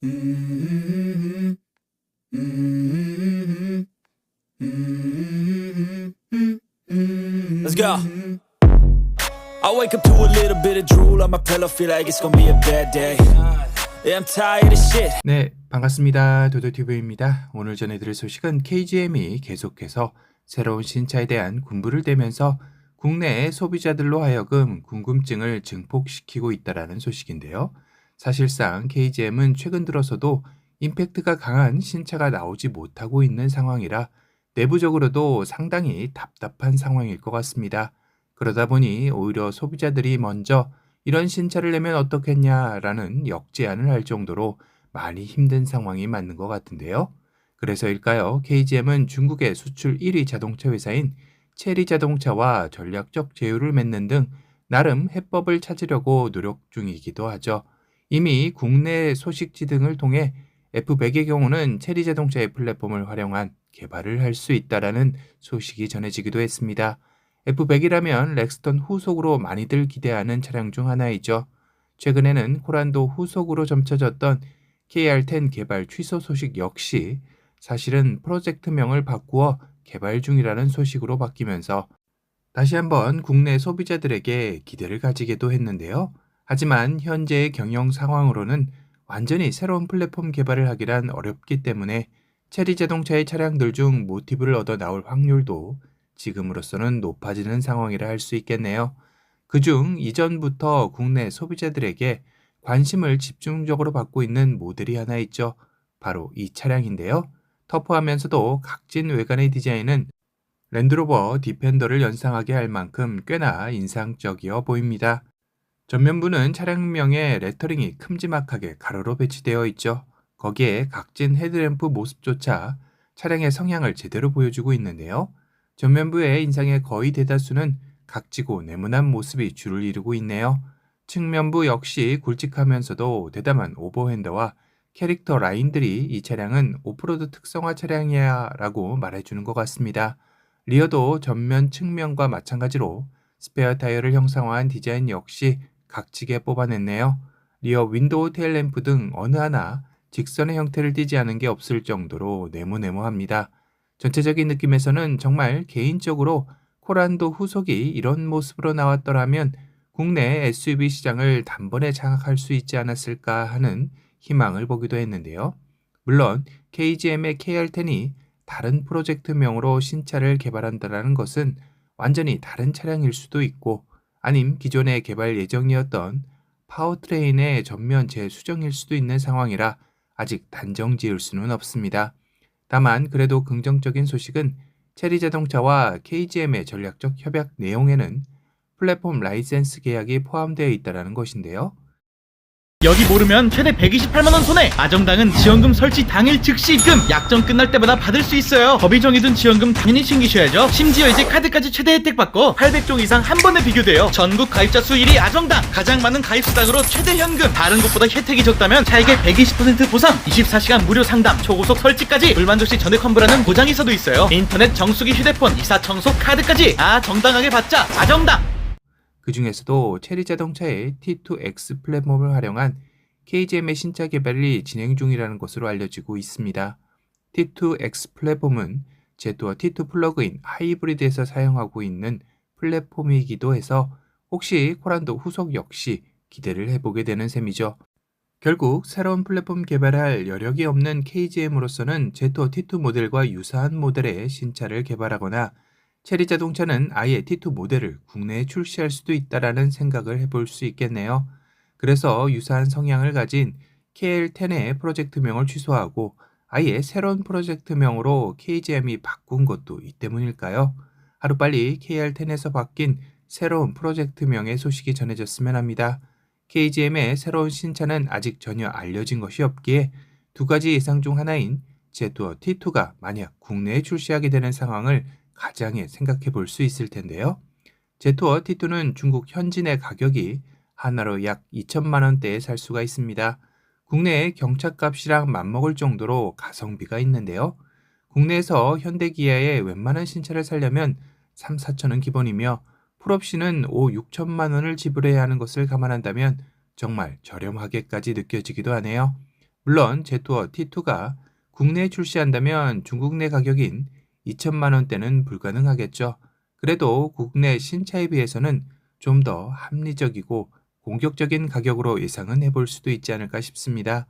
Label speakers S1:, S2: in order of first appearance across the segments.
S1: Let's go. I wake up to a little bit of drool on my pillow, feel like it's gonna be a bad day. Yeah, I'm tired of shit.
S2: 네, 반갑습니다. 도도튜브입니다. 오늘 전해드릴 소식은 KGM이 계속해서 새로운 신차에 대한 군부를 대면서 국내 소비자들로 하여금 궁금증을 증폭시키고 있다는 소식인데요. 사실상 KGM은 최근 들어서도 임팩트가 강한 신차가 나오지 못하고 있는 상황이라 내부적으로도 상당히 답답한 상황일 것 같습니다. 그러다 보니 오히려 소비자들이 먼저 이런 신차를 내면 어떻겠냐라는 역제안을 할 정도로 많이 힘든 상황이 맞는 것 같은데요. 그래서일까요? KGM은 중국의 수출 1위 자동차 회사인 체리 자동차와 전략적 제휴를 맺는 등 나름 해법을 찾으려고 노력 중이기도 하죠. 이미 국내 소식지 등을 통해 F100의 경우는 체리 자동차의 플랫폼을 활용한 개발을 할 수 있다라는 소식이 전해지기도 했습니다. F100이라면 렉스턴 후속으로 많이들 기대하는 차량 중 하나이죠. 최근에는 코란도 후속으로 점쳐졌던 KR10 개발 취소 소식 역시 사실은 프로젝트명을 바꾸어 개발 중이라는 소식으로 바뀌면서 다시 한번 국내 소비자들에게 기대를 가지게도 했는데요. 하지만 현재의 경영 상황으로는 완전히 새로운 플랫폼 개발을 하기란 어렵기 때문에 체리 자동차의 차량들 중 모티브를 얻어 나올 확률도 지금으로서는 높아지는 상황이라 할 수 있겠네요. 그중 이전부터 국내 소비자들에게 관심을 집중적으로 받고 있는 모델이 하나 있죠. 바로 이 차량인데요. 터프하면서도 각진 외관의 디자인은 랜드로버 디펜더를 연상하게 할 만큼 꽤나 인상적이어 보입니다. 전면부는 차량명에 레터링이 큼지막하게 가로로 배치되어 있죠. 거기에 각진 헤드램프 모습조차 차량의 성향을 제대로 보여주고 있는데요. 전면부의 인상의 거의 대다수는 각지고 네모난 모습이 주를 이루고 있네요. 측면부 역시 굵직하면서도 대담한 오버핸더와 캐릭터 라인들이 이 차량은 오프로드 특성화 차량이야 라고 말해주는 것 같습니다. 리어도 전면 측면과 마찬가지로 스페어 타이어를 형상화한 디자인 역시 각지게 뽑아냈네요. 리어 윈도우 테일램프 등 어느 하나 직선의 형태를 띠지 않은 게 없을 정도로 네모네모합니다. 전체적인 느낌에서는 정말 개인적으로 코란도 후속이 이런 모습으로 나왔더라면 국내 SUV 시장을 단번에 장악할 수 있지 않았을까 하는 희망을 보기도 했는데요. 물론 KGM의 KR10이 다른 프로젝트명으로 신차를 개발한다는 것은 완전히 다른 차량일 수도 있고 아님 기존의 개발 예정이었던 파워트레인의 전면 재수정일 수도 있는 상황이라 아직 단정 지을 수는 없습니다. 다만 그래도 긍정적인 소식은 체리 자동차와 KGM의 전략적 협약 내용에는 플랫폼 라이센스 계약이 포함되어 있다는 것인데요.
S3: 여기 모르면 최대 128만원 손해! 아정당은 지원금 설치 당일 즉시 입금! 약정 끝날 때마다 받을 수 있어요. 법이 정해둔 지원금 당연히 챙기셔야죠. 심지어 이제 카드까지 최대 혜택 받고 800종 이상 한 번에 비교돼요. 전국 가입자 수 1위 아정당! 가장 많은 가입수당으로 최대 현금! 다른 곳보다 혜택이 적다면 차액의 120% 보상! 24시간 무료 상담! 초고속 설치까지! 불만족시 전액 환불하는 보장이사도 있어요. 인터넷 정수기 휴대폰 이사 청소 카드까지! 정당하게 받자! 아정당!
S2: 그 중에서도 체리 자동차의 T2X 플랫폼을 활용한 KGM의 신차 개발이 진행 중이라는 것으로 알려지고 있습니다. T2X 플랫폼은 제도와 T2 플러그인 하이브리드에서 사용하고 있는 플랫폼이기도 해서 혹시 코란도 후속 역시 기대를 해보게 되는 셈이죠. 결국 새로운 플랫폼 개발할 여력이 없는 KGM으로서는 제토 T2 모델과 유사한 모델의 신차를 개발하거나 체리 자동차는 아예 T2 모델을 국내에 출시할 수도 있다라는 생각을 해볼 수 있겠네요. 그래서 유사한 성향을 가진 KL10의 프로젝트명을 취소하고 아예 새로운 프로젝트명으로 KGM이 바꾼 것도 이 때문일까요? 하루빨리 KR10에서 바뀐 새로운 프로젝트명의 소식이 전해졌으면 합니다. KGM의 새로운 신차는 아직 전혀 알려진 것이 없기에 두 가지 예상 중 하나인 제투어 T2가 만약 국내에 출시하게 되는 상황을 가장에 생각해 볼 수 있을 텐데요. 제투어 T2는 중국 현진의 가격이 하나로 약 2천만 원대에 살 수가 있습니다. 국내에 경차값이랑 맞먹을 정도로 가성비가 있는데요. 국내에서 현대기아의 웬만한 신차를 살려면 3, 4천은 기본이며 풀옵션은 5, 6천만 원을 지불해야 하는 것을 감안한다면 정말 저렴하게까지 느껴지기도 하네요. 물론 제투어 T2가 국내에 출시한다면 중국 내 가격인 2천만 원대는 불가능하겠죠. 그래도 국내 신차에 비해서는 좀 더 합리적이고 공격적인 가격으로 예상은 해볼 수도 있지 않을까 싶습니다.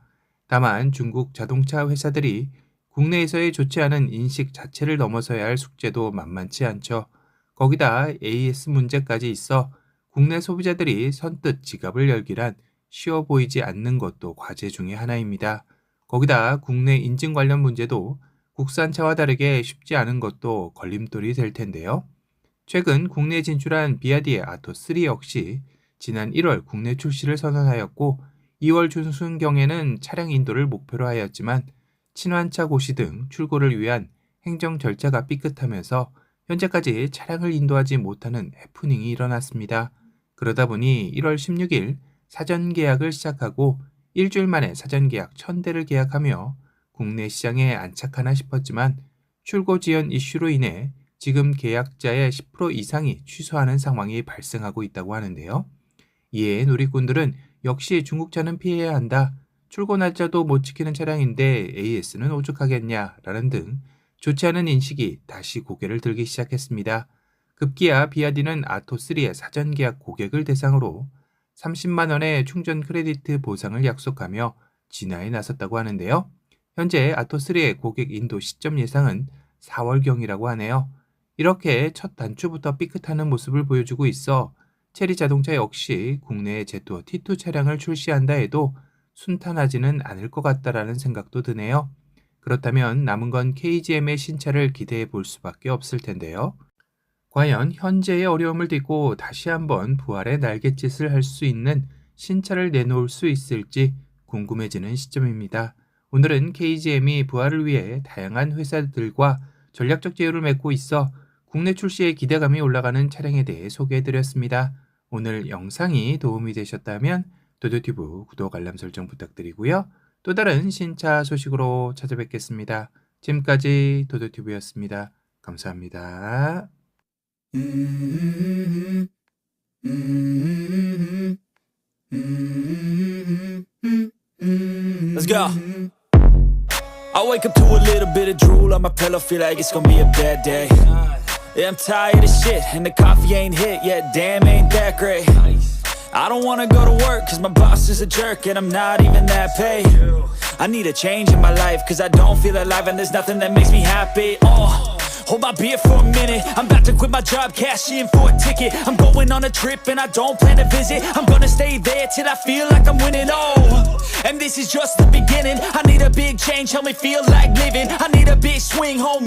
S2: 다만 중국 자동차 회사들이 국내에서의 좋지 않은 인식 자체를 넘어서야 할 숙제도 만만치 않죠. 거기다 AS 문제까지 있어 국내 소비자들이 선뜻 지갑을 열기란 쉬워 보이지 않는 것도 과제 중의 하나입니다. 거기다 국내 인증 관련 문제도 국산차와 다르게 쉽지 않은 것도 걸림돌이 될 텐데요. 최근 국내에 진출한 비아디의 아토3 역시 지난 1월 국내 출시를 선언하였고 2월 중순경에는 차량 인도를 목표로 하였지만 친환차 고시 등 출고를 위한 행정 절차가 삐끗하면서 현재까지 차량을 인도하지 못하는 해프닝이 일어났습니다. 그러다 보니 1월 16일 사전 계약을 시작하고 일주일 만에 사전 계약 1000대를 계약하며 국내 시장에 안착하나 싶었지만 출고 지연 이슈로 인해 지금 계약자의 10% 이상이 취소하는 상황이 발생하고 있다고 하는데요. 이에 누리꾼들은 역시 중국차는 피해야 한다. 출고 날짜도 못 지키는 차량인데 AS는 오죽하겠냐 라는 등 좋지 않은 인식이 다시 고개를 들기 시작했습니다. 급기야 비아디는 아토3의 사전 계약 고객을 대상으로 30만 원의 충전 크레디트 보상을 약속하며 진화에 나섰다고 하는데요. 현재 아토3의 고객 인도 시점 예상은 4월경이라고 하네요. 이렇게 첫 단추부터 삐끗하는 모습을 보여주고 있어 체리 자동차 역시 국내에 제투어 T2 차량을 출시한다 해도 순탄하지는 않을 것 같다라는 생각도 드네요. 그렇다면 남은 건 KGM의 신차를 기대해 볼 수밖에 없을 텐데요. 과연 현재의 어려움을 딛고 다시 한번 부활의 날갯짓을 할 수 있는 신차를 내놓을 수 있을지 궁금해지는 시점입니다. 오늘은 KGM이 부활을 위해 다양한 회사들과 전략적 제휴를 맺고 있어 국내 출시에 기대감이 올라가는 차량에 대해 소개해드렸습니다. 오늘 영상이 도움이 되셨다면 도도튜브 구독 알람 설정 부탁드리고요. 또 다른 신차 소식으로 찾아뵙겠습니다. 지금까지 도도튜브였습니다. 감사합니다.
S1: Let's go. I wake up to a little bit of drool on my pillow, feel like it's gonna be a bad day. Yeah, I'm tired of shit, and the coffee ain't hit yet, damn, ain't that great. I don't wanna go to work, cause my boss is a jerk, and I'm not even that paid. I need a change in my life, cause I don't feel alive, and there's nothing that makes me happy. Oh, hold my beer for a minute, I'm about to quit my job, cash in for a ticket. I'm going on a trip, and I don't plan to visit. I'm gonna stay there till I feel like I'm winning, oh. And this is just the beginning. I need a big change, help me feel like living. I need a big swing home.